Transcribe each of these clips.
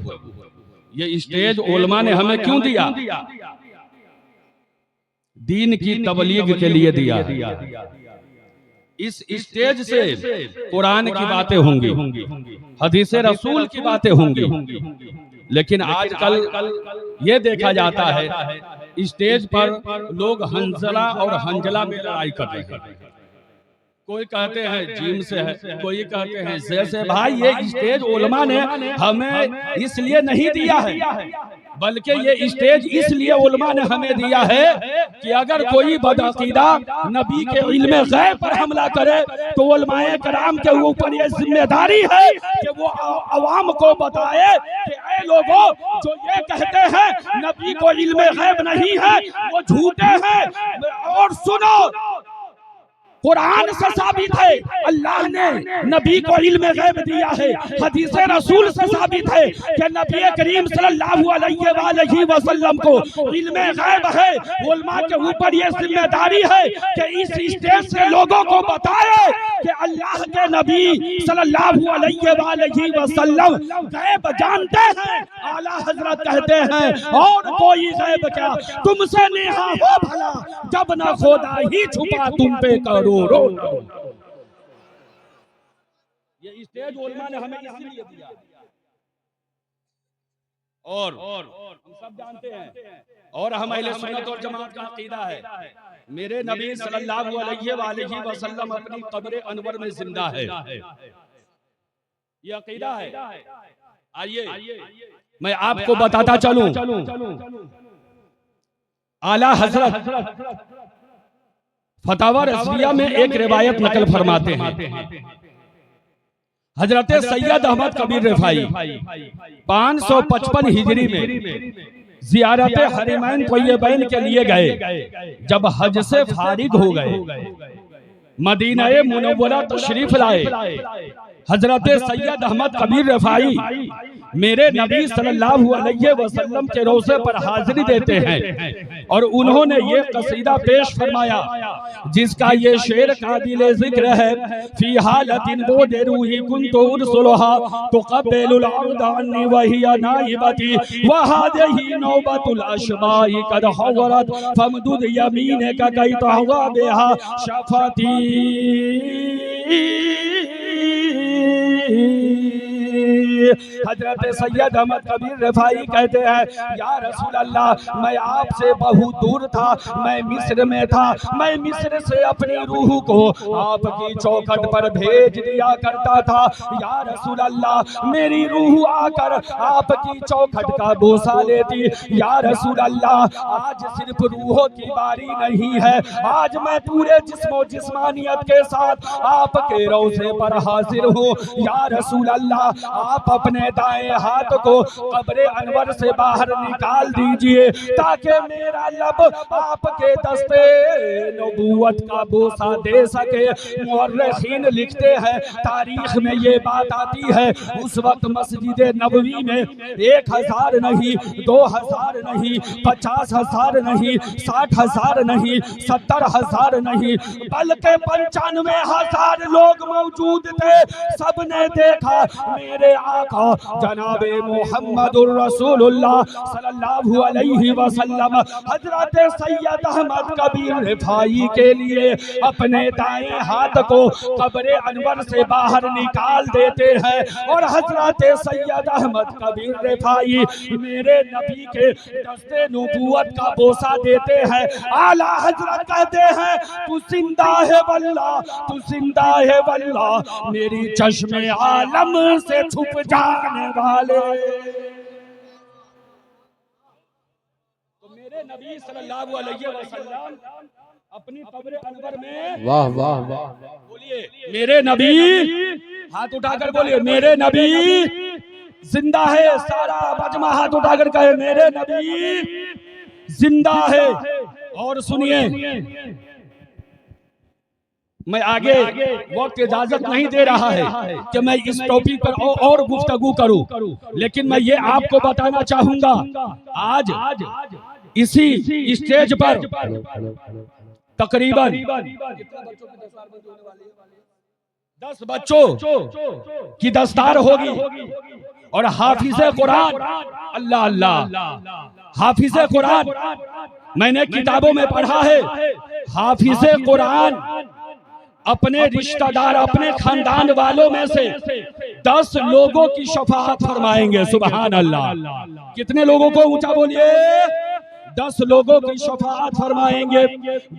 है। ये स्टेज उलमा ने हमें क्यों दिया? दीन की तबलीग के लिए दिया है। इस स्टेज से कुरान की बातें होंगी, हदीस रसूल की बातें होंगी। लेकिन आजकल ये देखा जाता है स्टेज पर लोग हंजला और हंजला में लड़ाई कर रहे हैं। कोई कहते हैं जिम से है, कोई कहते हैं जैसे। भाई ये स्टेज उलमा ने हमें इसलिए नहीं दिया है, बल्कि ये स्टेज इसलिए उलमा ने हमें दिया है कि अगर कोई बदअकीदा नबी के इल्म गैब पर हमला करे तो उलमाए कराम के ऊपर ये जिम्मेदारी है कि वो अवाम को बताए कि ऐ लोगों, जो ये कहते हैं नबी को इल्म गैब नहीं है वो झूठे हैं। और सुनो, कुरान से साबित है अल्लाह ने नबी को इल्म गैब दिया है, हदीस रसूल से साबित है कि नबी करीम सल्लल्लाहु अलैहि वसल्लम को इल्म गैब है। उलमा के ऊपर ये जिम्मेदारी है कि इस स्टेज से लोगों को बताए कि अल्लाह के नबी सल्लल्लाहु अलैहि वसल्लम गैब जानते हैं। आला हजरत कहते हैं और कोई गैब क्या, तुमसे नेहा हो भला जब न खुदा ही छुपा तुम पे करो। ये स्टेज उलमा ने हमें इसलिए दिया। और हम सब जानते हैं और हम अहले सुन्नत और जमात का अकीदा है, मेरे नबी सल्लल्लाहु अलैहि वसल्लम अपनी कब्र अनवर में जिंदा है। ये अकीदा है। आइए मैं आपको बताता चलूं, आला हजरत फतावा रज़विया में एक रिवायत नकल फरमाते हैं। हजरत सैयद अहमद कबीर रिफाई 555 हिजरी में जियारत हरमैन तैयबैन के लिए गए। जब हज से फारिग हो गए, मदीना मुनव्वरा तशरीफ लाए। हजरत सैयद अहमद कबीर रिफाई मेरे नबी सल्लल्लाहु अलैहि वसल्लम के रोज़े पर हाजिरी देते हैं और उन्होंने ये कसीदा पेश फरमाया जिसका ये शेर काबिल जिक्र है। फी हालतिन वो रूही कुन्तु उरसुलहा तुक़ब्बिलुल अर्द अन्नी व हिया नाइबती व हादिही नौबतुल अशबाई कद हवरत फमदुद यमीनका कई तहवा बिहा शफती। हजरत सैयद अहमद कबीर रिफाई कहते हैं या रसूल अल्लाह, मैं आपसे बहुत दूर था, मैं मिस्र में था। मैं मिस्र से अपनी रूह को आपकी चौखट पर भेज दिया करता था। या रसूल अल्लाह, मेरी रूह आकर आपकी चौखट का बोसा लेती। या रसूल अल्लाह, आज सिर्फ रूहों की बारी नहीं है, आज मैं पूरे जिस्मो जिस्मानियत के साथ आपके रोज़े पर हाजिर हूँ। या रसूल अल्लाह, आप अपने दाएं हाथ को कब्र अनवर से बाहर निकाल दीजिए ताकि मेरा लब आपके दस्ते नबूवत का बोसा दे सके। मुअर्रिखीन लिखते हैं, तारीख में ये बात आती है, उस वक्त मस्जिद नबवी में 1000 नहीं, 2000 नहीं, 50,000 नहीं, 60,000 नहीं, 70,000 नहीं, बल्कि 95,000 लोग मौजूद थे। सबने देखा मेरे आका जनाबे मुहम्मदुर रसूलुल्लाह सल्लल्लाहु अलैहि वसल्लम हजरत सैयद अहमद कबीर रिफाई के लिए अपने दाएं हाथ को कब्र अनवर से बाहर निकाल देते हैं और हजरत सैयद अहमद कबीर रिफाई मेरे नबी के दस्ते नबूवत का बोसा देते हैं। आला हजरत कहते हैं, तू जिंदा है वल्लाह, तू जिंदा है वल्लाह, मेरी चश्मे आलम से छुप जाने वाले। तो मेरे नबी सल्लल्लाहु अलैहि वसल्लम अपनी कब्र अनवर में, वाह वाह वाह, बोलिए मेरे नबी, हाथ उठाकर बोलिए मेरे नबी जिंदा है। सारा मजमा हाथ उठाकर कहे मेरे नबी जिंदा है। और सुनिए, मैं आगे वक्त इजाजत नहीं दे रहा है कि मैं इस टॉपिक पर और गुफ्तगू करूं, लेकिन मैं ये आपको बताना चाहूंगा, आज इसी स्टेज पर तकरीबन 10 बच्चों की दस्तार होगी और हाफिज़े कुरान, अल्लाह अल्लाह, हाफिज़े कुरान मैंने किताबों में पढ़ा है, हाफिज़े कुरान अपने रिश्तेदार, अपने खानदान वालों में से 10 लोगों की शफाअत फरमाएंगे। सुभान अल्लाह। कितने लोगों को? ऊंचा बोलिए। 10 लोगों की शफाअत फरमाएंगे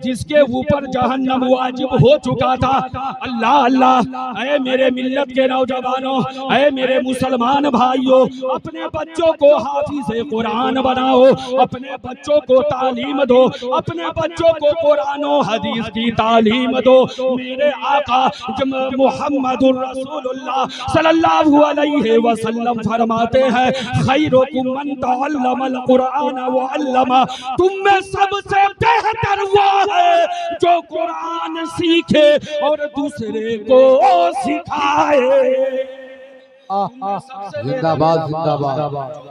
जिसके ऊपर जहन्नम वाजिब हो चुका था। अल्लाह अल्लाह। ऐ मेरे मिल्लत के नौजवानों, ऐ मेरे मुसलमान भाइयों, अपने बच्चों को हाफिज़े कुरान बनाओ, अपने बच्चों को तालीम दो, अपने बच्चों को कुरान और हदीस की तालीम दो। मेरे आका मुहम्मदुर रसूलुल्लाह सल्लल्लाहु अलैहि वसल्लम फरमाते हैं, खैरुकुम मन तअल्लमल कुरान व अल्लमा, तुम में सबसे बेहतर वो है जो कुरान सीखे और दूसरे को सिखाए। जिंदाबाद जिंदाबाद।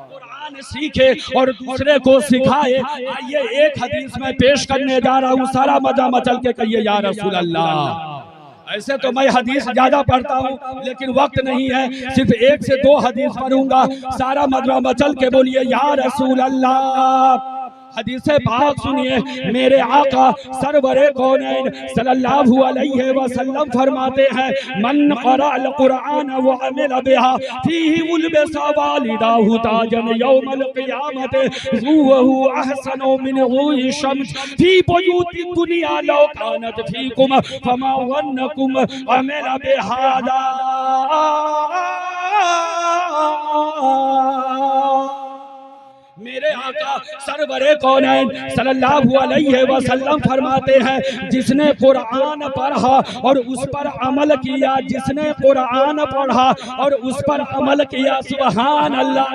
कुरान सीखे और दूसरे को सिखाए। आइए एक हदीस में पेश करने जा रहा हूँ, सारा मजा मचल के कहिए या रसूल अल्लाह। ऐसे तो मैं हदीस ज्यादा पढ़ता हूँ लेकिन वक्त नहीं है, सिर्फ 1 से 2 हदीस पढ़ूंगा। सारा मजमा मचल के बोलिए या रसूल अल्लाह। हदीस पाक सुनिए, मेरे आका सरवरे कौनैन सल्लल्लाहु अलैहि वसल्लम फरमाते हैं, मन क़रअल कुरान व अमिल बिहा फीही उल्बिसा वालिदाहु ताजन यौमल क़ियामत ज़ुवहु अहसनु मिन ग़ुई शम्स फी बुयूति दुनिया लौ कानत फीकुम फमा वन्नकुम अमिल बिहादा। मेरे आका सरवरे कौनैन सल्लल्लाहु अलैहि वसल्लम फरमाते हैं, जिसने कुरान पढ़ा और उस पर अमल किया, जिसने कुरान पढ़ा और उस पर अमल किया, सुभान अल्लाह,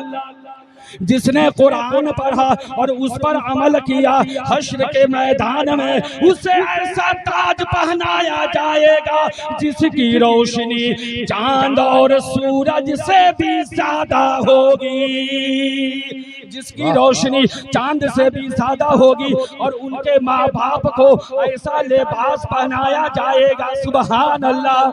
जिसने कुरान पढ़ा और उस पर अमल किया, हश्र के मैदान में उसे ऐसा ताज पहनाया जाएगा जिसकी रोशनी चांद और सूरज से भी ज्यादा होगी, जिसकी रोशनी चांद से भी ज्यादा होगी। और उनके माँ बाप को ऐसा लिबास पहनाया जाएगा, सुभान अल्लाह,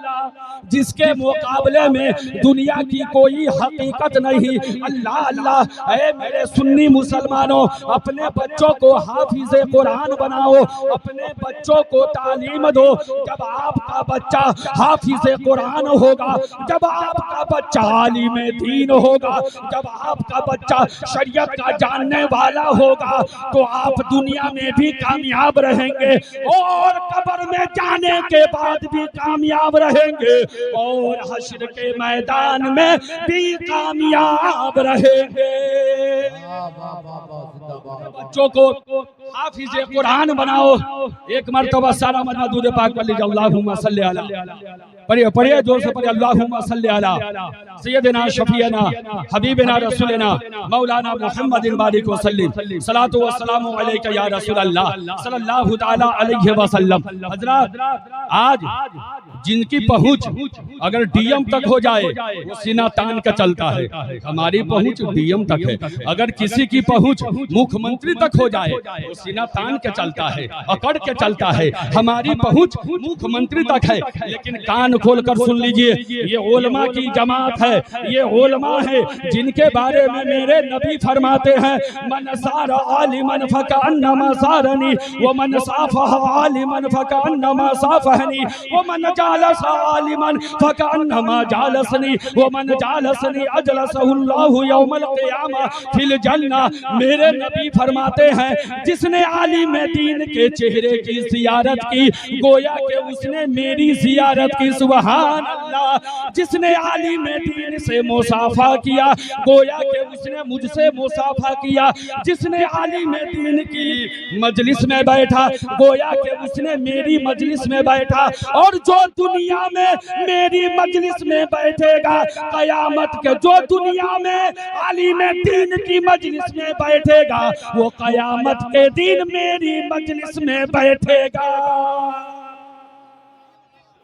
जिसके मुकाबले में दुनिया की कोई हकीकत नहीं। अल्लाह अल्लाह। ऐ मेरे सुन्नी मुसलमानों, अपने बच्चों को हाफिज़े कुरान बनाओ, अपने बच्चों को तालीम दो। जब आपका बच्चा हाफिज़े कुरान होगा, जब आपका बच्चा आलिम दीन होगा, जब आपका बच्चा शरीयत का जानने वाला होगा, तो आप दुनिया में भी कामयाब रहेंगे और कब्र में जाने के बाद भी कामयाब रहेंगे और हश्र के मैदान में भी कामयाब रहेंगे। बच्चों को हाफिज़े कुरान बनाओ। एक मरतबा सारा मजमा दूध पाक कर लीजिए। अल्लाहुम्मा सल्ली अला, पढ़िए पढ़िए जोर से पढ़िए। अल्लाहुम्मा सल्ली अला सय्यदिना शफीना हबीबिना रसूलिना मौलाना मुहम्मदिन बारिक वसल्लम, सलातु व सलामु अलैका या रसूल अल्लाह सल्लल्लाहु तआला अलैहि वसल्लम। हजरत, आज जिनकी पहुंच अगर डीएम तक हो जाए वो सीना तान के चलता है, हमारी पहुंच डीएम तक है। अगर किसी की पहुंच मुख्यमंत्री तक हो जाए वो सीना तान के चलता है, अकड़ के चलता है। हमारी पहुंच मुख्यमंत्री तक है, लेकिन कान खोलकर सुन लीजिए, ये उलमा की जमात है, ये उलमा है जिनके बारे में मेरे नबी फरमाते हैं, मन सारा आलिमन फकअन्नमा सारनी व मन साफह आलिमन फकअन्नमा साफहनी व मन जालस आलिमन फकअन्नमा जालसनी व मन जालसनी अजलसहुल्लाहु यौमल क़ियामा फिल जन्ना। मेरे नबी फरमाते हैं, जिसने आलिम दीन के चेहरे की ज़ियारत की, गोया के उसने मेरी ज़ियारत की, सुभान अल्लाह। जिसने आलिम दीन से मुसाफा किया, गोया के उसने मुझसे मुसाफा किया। जिसने आलिम दीन की मजलिस में बैठा, गोया के उसने मेरी मजलिस में बैठा। और जो दुनिया में मेरी मजलिस में बैठेगा, कयामत के जो दुनिया में आलिम दीन की मजलिस में बैठेगा, वो कयामत के दिन मेरी मजलिस में बैठेगा।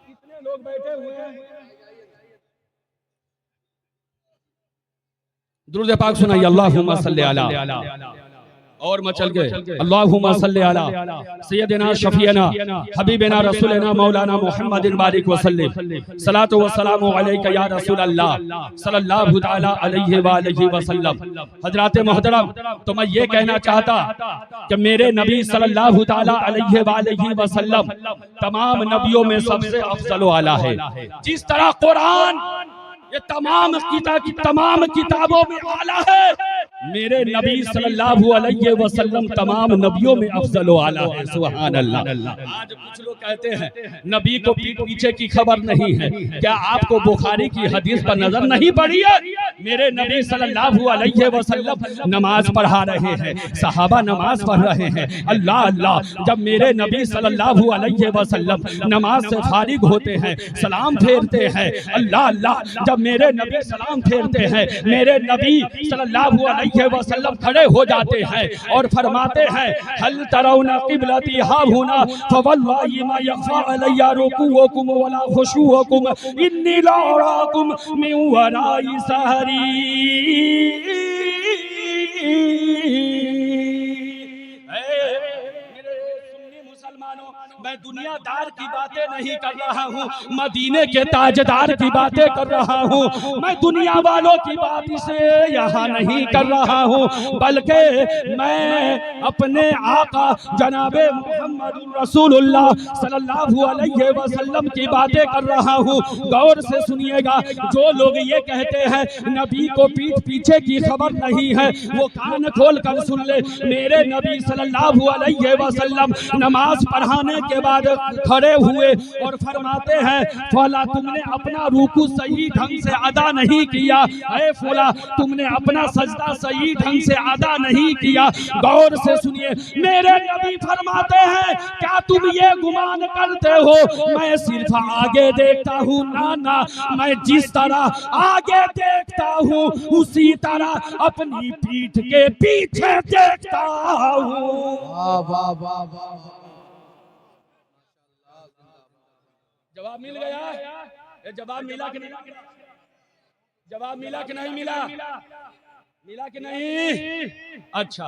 कितने लोग बैठे हुए हैं? दुरूद पाक सुनाइए। अल्लाहुम्मा सल्ली अला। और मचल गए। अल्लाहुम्मा सल्ली अला सय्यदिना शफीना हबीबिना रसूलिना मौलाना मुहम्मदिन बारिक वसल्लिम सलातो व सलामु अलैका या रसूल अल्लाह सल्लल्लाहु तआला अलैहि व आलिहि वसल्लम। हजरात मोहतरम, तो मैं ये कहना चाहता कि मेरे नबी सल्लल्लाहु तआला अलैहि व आलिहि वसल्लम तमाम नबियों में सबसे अफजल वाला है। जिस तरह कुरान ये तमाम किताबों में आला है, मेरे नबी सल्लल्लाहु अलैहि वसल्लम तमाम नबियों में अफजल वाला है। सुभान अल्लाह। आज कुछ लोग कहते हैं नबी को पीठ पीछे की खबर नहीं है। क्या आपको बुखारी की हदीस पर नजर नहीं पड़ी है? मेरे नबी सल्लल्लाहु अलैहि वसल्लम नमाज पढ़ा रहे हैं, सहाबा नमाज पढ़ रहे हैं। अल्लाह अल्लाह, जब मेरे नबी सल्लल्लाहु अलैहि वसल्लम नमाज से फारिग होते हैं, सलाम फेरते हैं। अल्लाह अल्लाह, जब मेरे नबी सलाम फेरते हैं, मेरे नबी सल्लल्लाहु अलैहि वसल्लम खड़े हो जाते हैं और फरमाते हैं हल तरौना क़िबलती हाहुना फवल्लाहि मा यख़फ़ा अलैया रुकूअकुम वला खुशूअकुम इन्नी ला अराकुम मिन वराई सहरी। मैं दुनियादार की बातें नहीं कर रहा हूँ, मदीने के ताजदार की बातें कर रहा हूँ। मैं दुनिया वालों की बात से यहाँ नहीं कर रहा हूँ, बल्कि मैं अपने आका जनाबे मोहम्मद रसूलुल्लाह सल्लल्लाहु अलैहि वसल्लम की बातें कर रहा हूँ। गौर से सुनिएगा, जो लोग ये कहते हैं नबी को पीठ पीछे की खबर नहीं है, वो कान खोल कर सुन ले। मेरे नबी सल्लल्लाहु अलैहि वसल्लम नमाज पढ़ाने के बाद खड़े हुए और फरमाते हैं फला तुमने अपना रुकू सही ढंग से अदा नहीं किया, ऐ फला तुमने अपना सजदा सही ढंग से अदा नहीं किया। गौर से सुनिए, मेरे नबी फरमाते हैं क्या तुम ये गुमान करते हो मैं सिर्फ आगे देखता हूँ? ना ना, मैं जिस तरह आगे देखता हूँ उसी तरह अपनी पीठ के पीछे देखता हूँ। जवाब मिल गया? ये जवाब मिला कि नहीं? जवाब मिला कि नहीं मिला? मिला कि नहीं? अच्छा,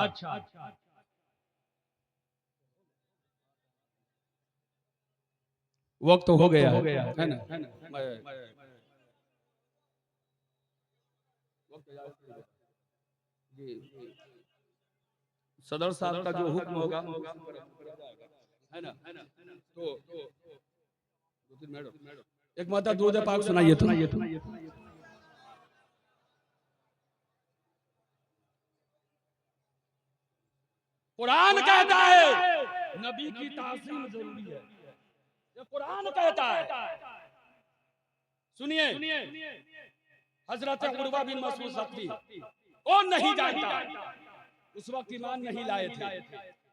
वक्त तो हो गया है ना? सदर साहब का जो हुक्म होगा है ना, तो एक माता दूध पाक सुनाइए तो। कुरान कहता है नबी की ताज़ीम जरूरी है, ये कुरान कहता है। सुनिए, हजरत उर्वा बिन मसूद सख्ती कौन नहीं जानता, उस वक्त ईमान नहीं लाए थे,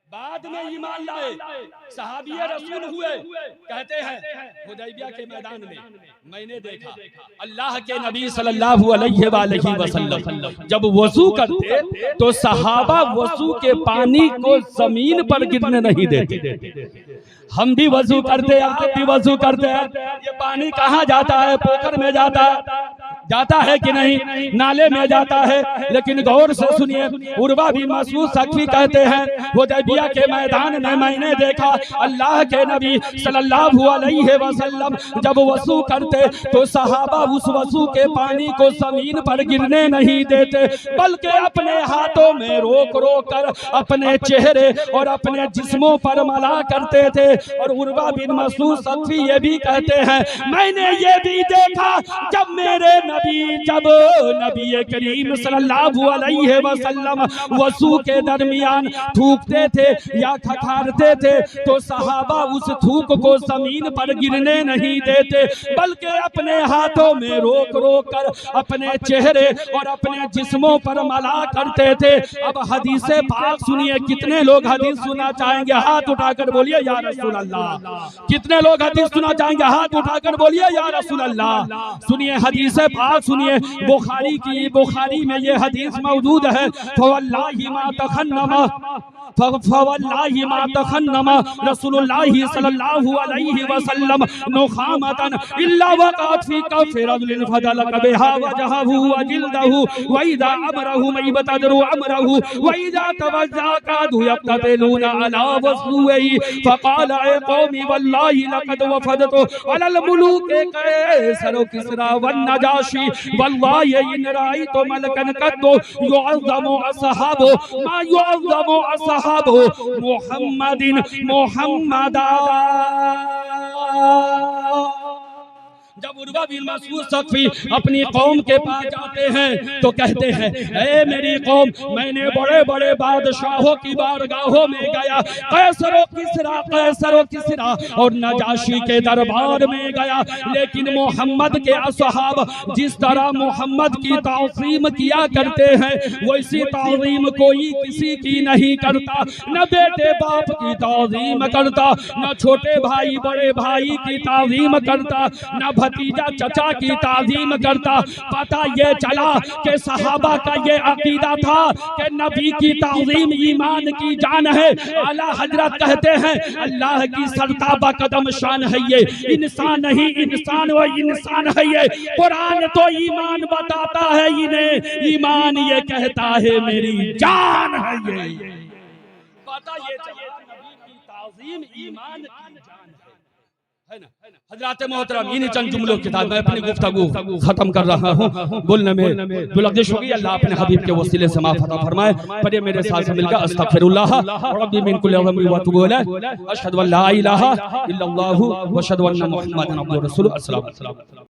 बाद में ईमान लाए, सहाबिये रसूल हुए। कहते हैं हुदैबिया के मैदान में मैंने देखा अल्लाह के नबी सल्लल्लाहु अलैहि वसल्लम जब वजू करते तो सहाबा वजू के पानी को जमीन पर गिरने नहीं देते। हम भी वजू करते, आप भी वजू करते हैं, ये पानी कहाँ जाता है? पोखर में जाता है कि नहीं? नाले में जाता है। लेकिन गौर से सुनिए, उर्वा बिन मसूद सख्ती कहते हैं हुदैबिया के मैदान में मैंने देखा अल्लाह के नबी सल्लल्लाहु अलैहि वसल्लम जब वजू करते तो सहाबा उस वजू के पानी को जमीन पर गिरने नहीं देते, बल्कि अपने हाथों में रोक रोक कर अपने चेहरे और अपने जिस्मों पर मला करते थे। और उर्वा बिन मसूद सख्ती ये भी कहते हैं मैंने ये भी देखा जब नबी करीम सल्लल्लाहु अलैहि वसल्लम वजू के दरमियान थूकते थे या खखारते थे तो सहाबा उस थूक को जमीन पर गिरने नहीं देते, बल्कि अपने हाथों में रोक रोक कर अपने चेहरे और अपने जिस्मों पर मला करते थे। अब हदीस पाक सुनिए, कितने लोग हदीस सुनना चाहेंगे? हाथ उठाकर बोलिए या रसूल अल्लाह। कितने लोग हदीस सुनना चाहेंगे? हाथ उठाकर बोलिए या रसूल अल्लाह। सुनिए हदीस पाक सुनिए, बुखारी में ये हदीस मौजूद है। फवल्लाहि मा तखन्नमा फवल्लाहि मा तखन्नमा रसूलुल्लाहि सल्लल्लाहु अलैहि वसल्लम नुखामतन इल्ला वक़अत फी कफ़ि रजुलिन फदलक बिहा वजहहु व जिल्दहु व इज़ा अमरहु मयबतदरु अमरहु व इज़ा तवज़्ज़ा कादू यक़तलूना अला वस्लुही फ़क़ाल ए कौमी वल्लाहि लक़द वफ़दतु अलल मुलूक कैसर किसरा वन नजाशी वल्लाहि इन रायतु मलकन कद्दु युअज़्ज़मु असहाबु मा युअज़्ज़मु असहाबु मुहम्मदिन मुहम्मदा। जब उर्वा बिन मसूद सक़फ़ी अपनी कौम के पास जाते हैं तो कहते हैं, ए मेरी कौम, मैंने बड़े बड़े बादशाहों की बारगाहों में गया, कैसर व किसरा और नजाशी के दरबार में गया, लेकिन मोहम्मद के असहाब जिस तरह मोहम्मद की ताज़ीम किया करते हैं वैसी ताज़ीम कोई किसी की नहीं करता। न बेटे बाप की ताज़ीम करता, न छोटे भाई बड़े भाई की ताज़ीम करता, न भतीजा चचा की ताज़ीम करता। पता ये चला कि सहाबा का ये अकीदा था कि नबी की ताज़ीम ईमान की जान है। आला हजरत कहते हैं अल्लाह की सरताबा कदम शान है ये, इंसान नहीं इंसान वो इंसान है ये। कुरान तो ईमान बताता है इन्हें, ईमान ये कहता है मेरी जान है ये। पता ये चला नबी की ताज़ीम ईमान की जान है ना। हज़रात मोहतरम, इन चंद जुमलों के साथ मैं अपनी गुफ्तगू खत्म कर रहा हूँ। बोलने में जो लग़्ज़िश होगी अल्लाह अपने हबीब के वसीले से माफ़ अता फरमाए। पढ़िए मेरे साथ से मिलकर अस्तग़फिरुल्लाह रब्बी मिन कुल्लि ज़ंबिन व अतूबु इलैह, अशहदु अन ला इलाहा इल्लल्लाहु व अशहदु अन्ना मुहम्मदन अब्दुहु व रसूलुहु। अस्सलामु अलैकुम।